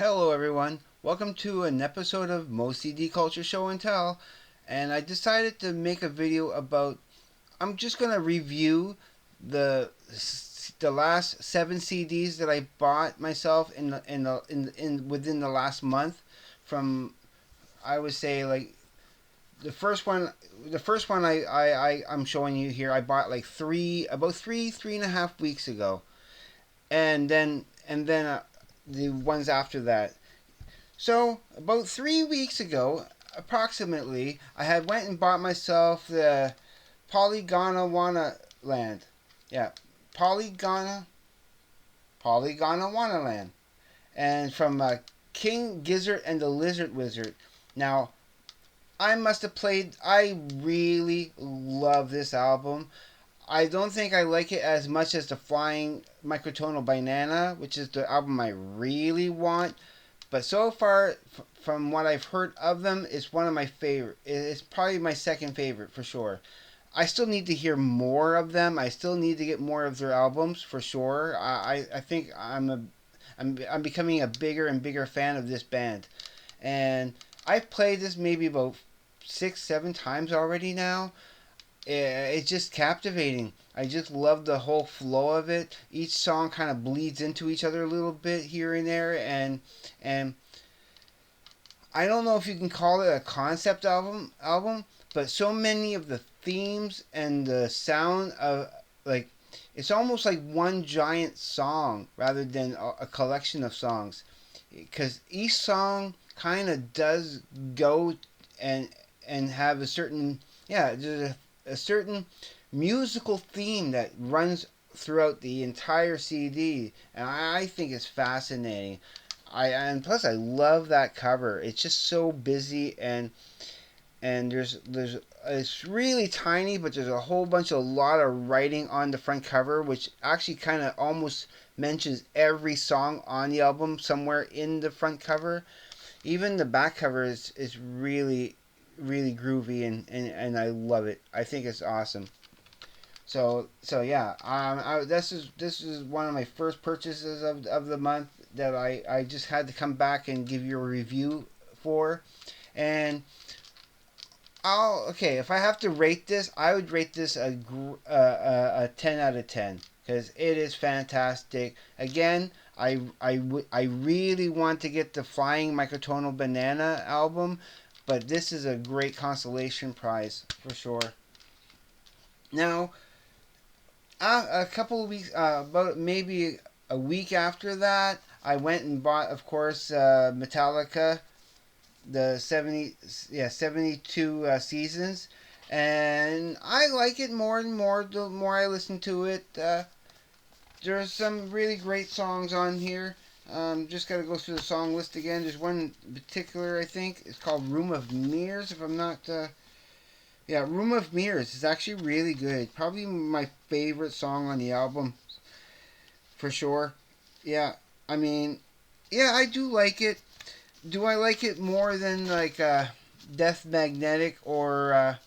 Hello, everyone. Welcome to an episode of Moe'S Culture Show and Tell. And I decided to make a video about. I'm just gonna review the the last 7 CDs that I bought myself in within the last month. From I would say like the first one. The first one I'm showing you here. I bought like about 3.5 weeks ago, and then the ones after that. So about 3 weeks ago, approximately, I had went and bought myself the Polygona Land. Yeah, Polygona Polygona Land, and from King Gizzard and the Lizard Wizard. Now I must have played. I really love this album. I don't think I like it as much as the Flying Microtonal Banana, which is the album I really want. But so far, from what I've heard of them, it's one of my favorite. It's probably my second favorite for sure. I still need to hear more of them. I still need to get more of their albums for sure. I think I'm becoming a bigger and bigger fan of this band, and I've played this maybe about 6, 7 times already now. It's just captivating. I just love the whole flow of it. Each song kind of bleeds into each other a little bit here and there, and I don't know if you can call it a concept album, but so many of the themes and the sound of like it's almost like one giant song rather than a collection of songs, because each song kind of does go and have a certain there's a certain musical theme that runs throughout the entire CD, and I think it's fascinating. And plus I love that cover. It's just so busy, and there's it's really tiny, but there's a whole bunch of lot of writing on the front cover, which actually kind of almost mentions every song on the album somewhere in the front cover. Even the back cover is really groovy, and I love it. I think it's awesome. So yeah, this is one of my first purchases of the month that I just had to come back and give you a review for, and if I have to rate this, I would rate this a 10 out of 10 because it is fantastic. Again, I really want to get the Flying Microtonal Banana album, but this is a great consolation prize for sure. Now, a couple of weeks, about maybe a week after that, I went and bought, of course, Metallica, the 72 seasons, and I like it more and more the more I listen to it. There's some really great songs on here. Just gotta go through the song list again. There's one in particular, I think it's called Room of Mirrors, if I'm not yeah, Room of Mirrors is actually really good. Probably my favorite song on the album for sure. Yeah, I mean, yeah, I do like it. Do I like it more than like Death Magnetic or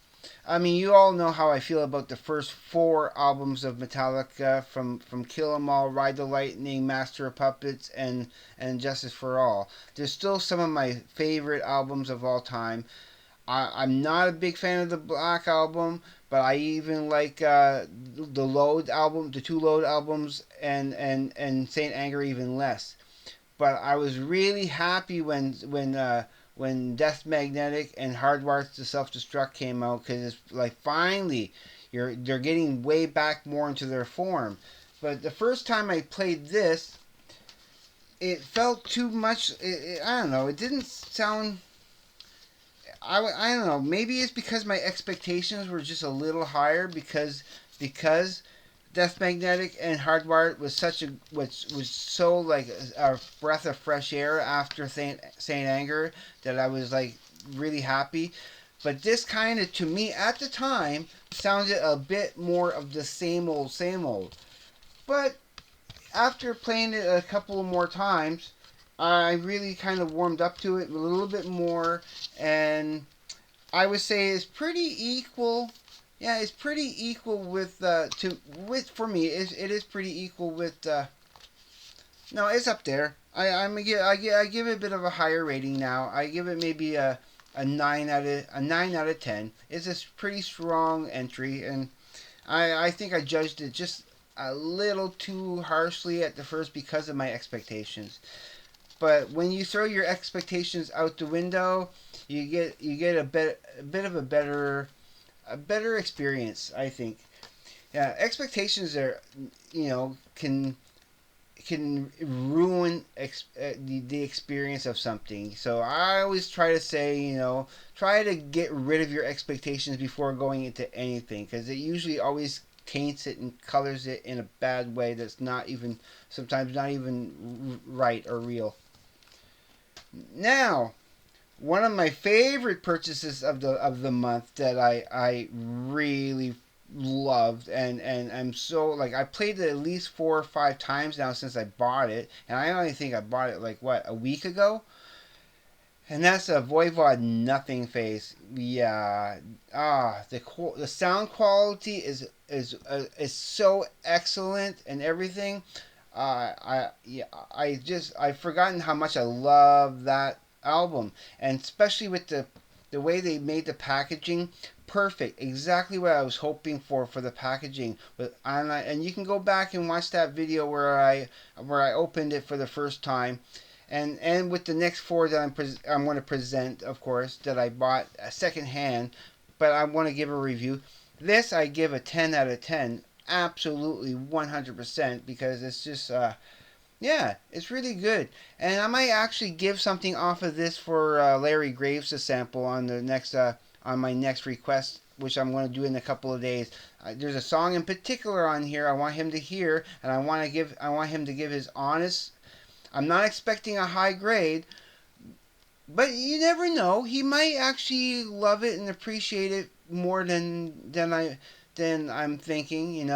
I mean, you all know how I feel about the first four albums of Metallica, from Kill 'Em All, Ride the Lightning, Master of Puppets, and Justice for All. They're still some of my favorite albums of all time. I'm not a big fan of the Black Album, but I even like the Load album, the two Load albums, and Saint Anger even less. But I was really happy when Death Magnetic and Hardwired to Self Destruct came out, because it's like finally they're getting way back more into their form. But the first time I played this, it felt too much. I don't know. It didn't sound. I don't know. Maybe it's because my expectations were just a little higher because Death Magnetic and Hardwired was so like a breath of fresh air after Saint Anger, that I was like really happy. But this kind of, to me at the time, sounded a bit more of the same old, same old. But after playing it a couple more times, I really kind of warmed up to it a little bit more, and I would say it's pretty equal. Yeah, it's pretty equal with for me. It is pretty equal with No, it's up there. I give it a bit of a higher rating now. I give it maybe a 9 out of 10. It's a pretty strong entry, and I think I judged it just a little too harshly at the first because of my expectations. But when you throw your expectations out the window, you get a bit of a better experience, I think. Yeah, expectations are, can ruin the experience of something. So I always try to say, try to get rid of your expectations before going into anything, because it usually always taints it and colors it in a bad way that's not even, sometimes not even right or real. Now, one of my favorite purchases of the month that I really loved, and I'm so, like, I played it at least 4 or 5 times now since I bought it, and I only think I bought it like what, a week ago, and that's a Voivod Nothing Face. Yeah, the sound quality is so excellent and everything. I've forgotten how much I love that album, and especially with the way they made the packaging. Perfect, exactly what I was hoping for the packaging. And you can go back and watch that video where I opened it for the first time, and with the next four that I'm going to present, of course, that I bought second hand, but I want to give a review. This I give a 10 out of 10, absolutely 100%, because it's just yeah, it's really good. And I might actually give something off of this for Larry Graves to sample on my next request, which I'm going to do in a couple of days. There's a song in particular on here I want him to hear, and I want him to give his honest. I'm not expecting a high grade, but you never know. He might actually love it and appreciate it more than I'm thinking.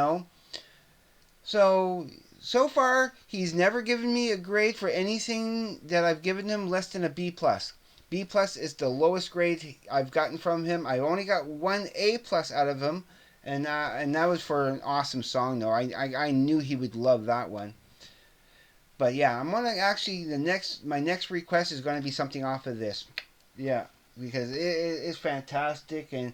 So far, he's never given me a grade for anything that I've given him less than a B plus. B plus is the lowest grade I've gotten from him. I only got one A plus out of him, and that was for an awesome song though. I knew he would love that one. But yeah, I'm gonna actually my next request is gonna be something off of this. Yeah, because it's fantastic, and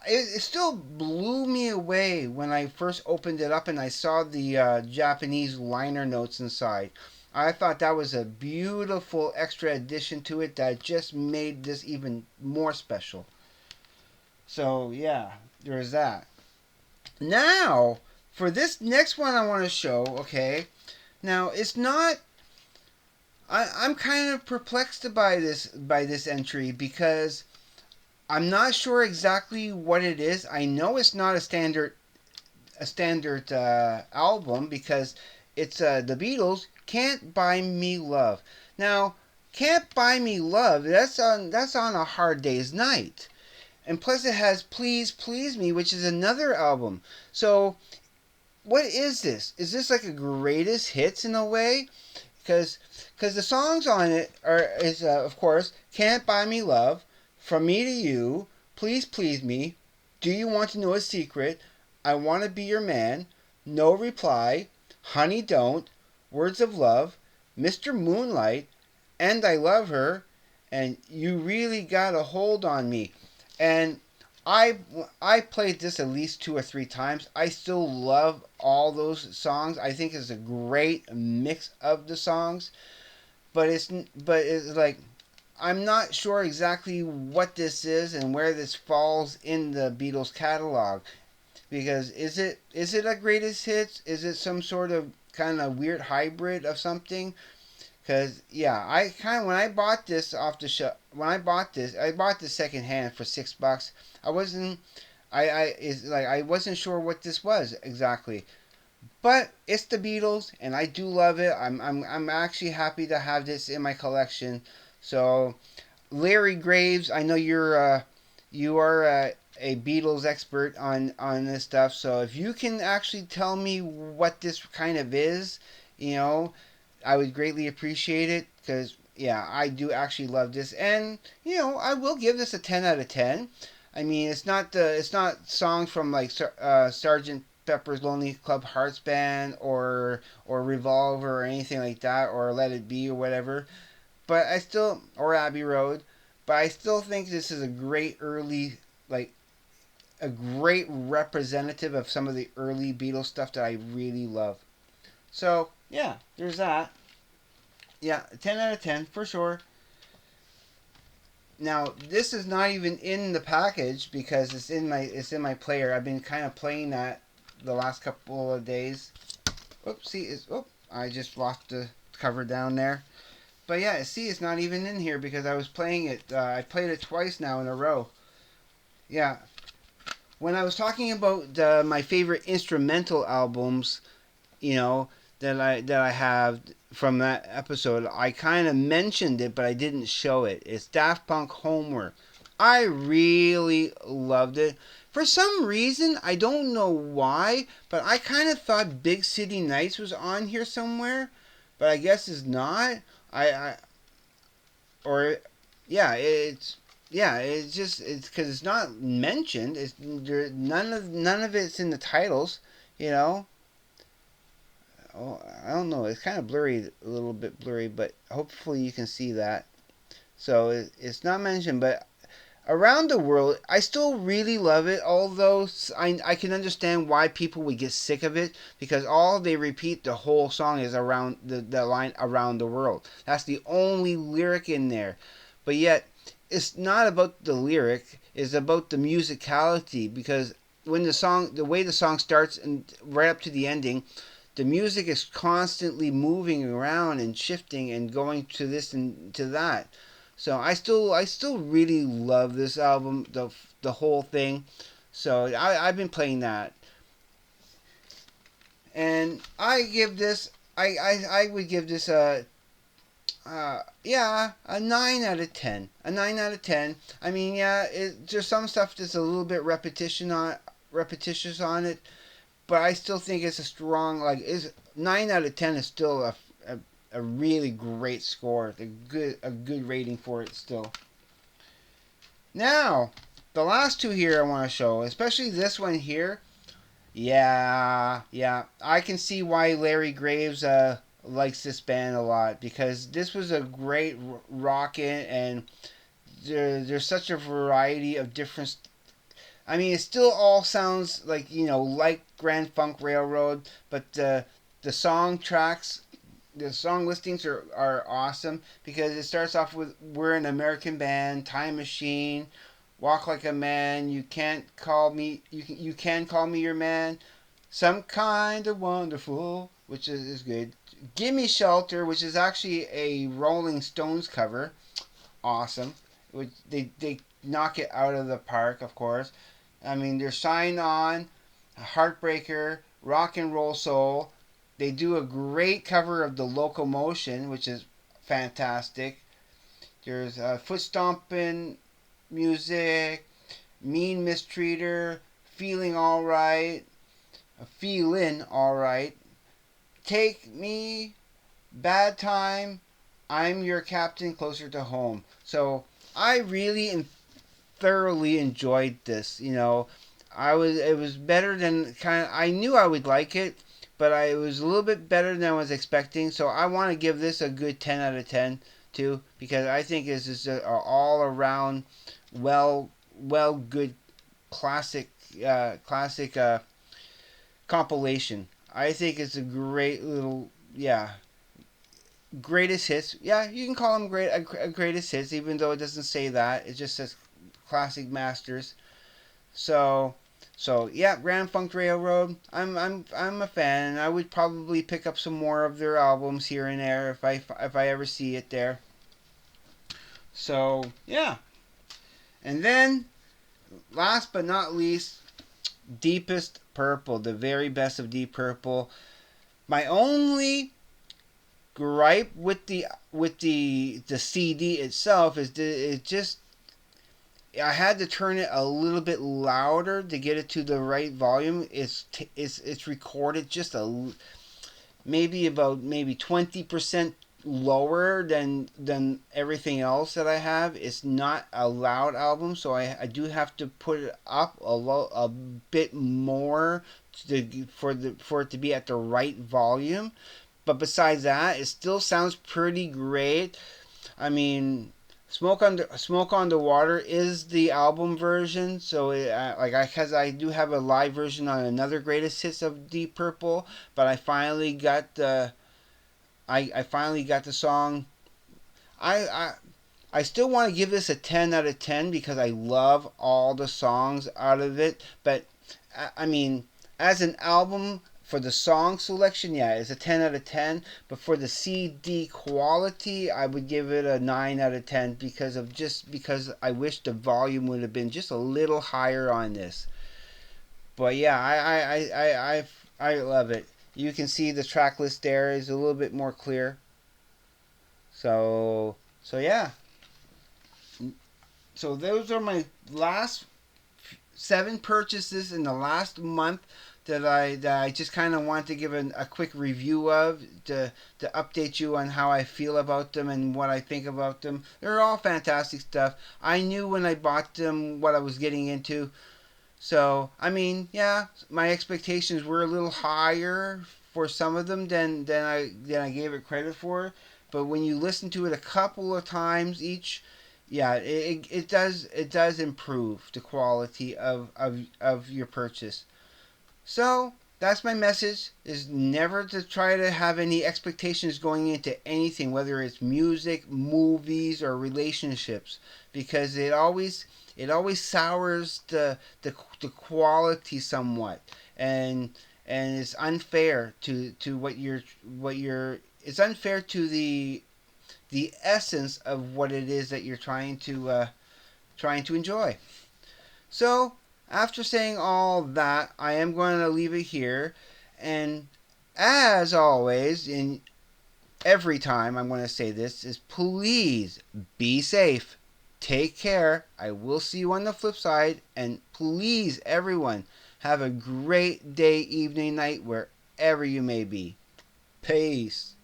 it still blew me away when I first opened it up and I saw the Japanese liner notes inside. I thought that was a beautiful extra addition to it that just made this even more special. So yeah, there's that. Now, for this next one I want to show, okay? Now, it's not. I'm kind of perplexed by this entry because I'm not sure exactly what it is. I know it's not a standard album because it's the Beatles. Can't Buy Me Love. Now, Can't Buy Me Love. That's on A Hard Day's Night, and plus it has Please Please Me, which is another album. So what is this? Is this like a greatest hits in a way? Because the songs on it is of course Can't Buy Me Love, From Me to You, Please Please Me, Do You Want to Know a Secret, I Want to Be Your Man, No Reply, Honey Don't, Words of Love, Mr. Moonlight, And I Love Her, and You Really Got a Hold on Me. And I I played this at least 2 or 3 times. I still love all those songs. I think it's a great mix of the songs, but it's like I'm not sure exactly what this is and where this falls in the Beatles catalog, because is it a greatest hits? Is it some sort of kind of weird hybrid of something? Because yeah, I kind of, when I bought this off the shop, I bought this second hand for $6. I wasn't I wasn't sure what this was exactly, but it's the Beatles, and I do love it. I'm actually happy to have this in my collection. So, Larry Graves, I know you are a Beatles expert on this stuff. So if you can actually tell me what this kind of is, you know, I would greatly appreciate it, because yeah, I do actually love this, and I will give this a 10 out of 10. I mean, it's not songs from like Sergeant Pepper's Lonely Club Hearts Band or Revolver or anything like that, or Let It Be or whatever. But I still, or Abbey Road, but I still think this is a great early, like, a great representative of some of the early Beatles stuff that I really love. So yeah, there's that. Yeah, 10 out of 10 for sure. Now this is not even in the package because it's in my player. I've been kind of playing that the last couple of days. Oops, see, I just lost the cover down there. But yeah, see, it's not even in here because I was playing it. I played it twice now in a row. Yeah, when I was talking about my favorite instrumental albums, you know, that I have from that episode, I kind of mentioned it, but I didn't show it. It's Daft Punk Homework. I really loved it. For some reason, I don't know why, but I kind of thought Big City Nights was on here somewhere, but I guess it's not. I or yeah, it's because it's not mentioned. It's there, none of it's in the titles, you know. Oh, I don't know. It's kind of blurry, a little bit blurry, but hopefully you can see that. So it's not mentioned, but around the world, I still really love it. Although I can understand why people would get sick of it because all they repeat the whole song is around the line around the world. That's the only lyric in there, but yet it's not about the lyric. It's about the musicality because the way the song starts and right up to the ending, the music is constantly moving around and shifting and going to this and to that. So I still really love this album, the whole thing. So I've been playing that, and I would give this a 9 out of 10. A 9 out of 10. I mean, yeah, there's some stuff that's a little bit repetitious on it, but I still think it's a strong, like, is 9 out of 10 is still a really great score, a good rating for it still. Now, the last two here I want to show, especially this one here. Yeah, I can see why Larry Graves likes this band a lot because this was a great rockin' and there's such a variety of different. I mean, it still all sounds like like Grand Funk Railroad, but the song tracks, the song listings are awesome because it starts off with "We're an American Band," "Time Machine," "Walk Like a Man," "You can call me your man," "Some Kind of Wonderful," which is good. "Gimme Shelter," which is actually a Rolling Stones cover, awesome. Which they knock it out of the park, of course. I mean, there's Shine On, Heartbreaker, Rock and Roll Soul. They do a great cover of the Locomotion, which is fantastic. There's Foot Stomping Music, Mean Mistreater, Feeling Alright, Feelin' Alright, Take Me, Bad Time, I'm Your Captain, Closer to Home. So I really thoroughly enjoyed this. It was better than I knew I would like it, but it was a little bit better than I was expecting. So I want to give this a good 10 out of 10 too because I think this is an all around good classic compilation. I think it's a great little greatest hits. Yeah, you can call them greatest hits, even though it doesn't say that. It just says classic masters. So, yeah, Grand Funk Railroad. I'm a fan, and I would probably pick up some more of their albums here and there if I ever see it there. So yeah, and then last but not least, Deepest Purple, the very best of Deep Purple. My only gripe with the CD itself is it just I had to turn it a little bit louder to get it to the right volume. It's recorded just maybe 20% lower than everything else that I have. It's not a loud album, so I do have to put it up a bit more for it to be at the right volume. But besides that, it still sounds pretty great. I mean, Smoke on the Water is the album version, so because I do have a live version on another greatest hits of Deep Purple, but I finally got the song. I I still want to give this a 10 out of 10 because I love all the songs out of it. But, I mean, as an album, for the song selection, yeah, it's a 10 out of 10. But for the CD quality, I would give it a 9 out of 10 because I wish the volume would have been just a little higher on this. But yeah, I love it. You can see the track list there is a little bit more clear. So yeah, so those are my last 7 purchases in the last month that I just kind of want to give a quick review of to update you on how I feel about them and what I think about them. They're all fantastic stuff. I knew when I bought them what I was getting into. So, I mean, yeah, my expectations were a little higher for some of them than I gave it credit for. But when you listen to it a couple of times each, yeah, it does improve the quality of your purchase. So that's my message: is never to try to have any expectations going into anything, whether it's music, movies, or relationships, because it always sours the quality somewhat, and and it's unfair to what you're it's unfair to the essence of what it is that you're trying to enjoy. So, after saying all that, I am going to leave it here. And as always, in every time I'm going to say this, is please be safe. Take care. I will see you on the flip side. And please, everyone, have a great day, evening, night, wherever you may be. Peace.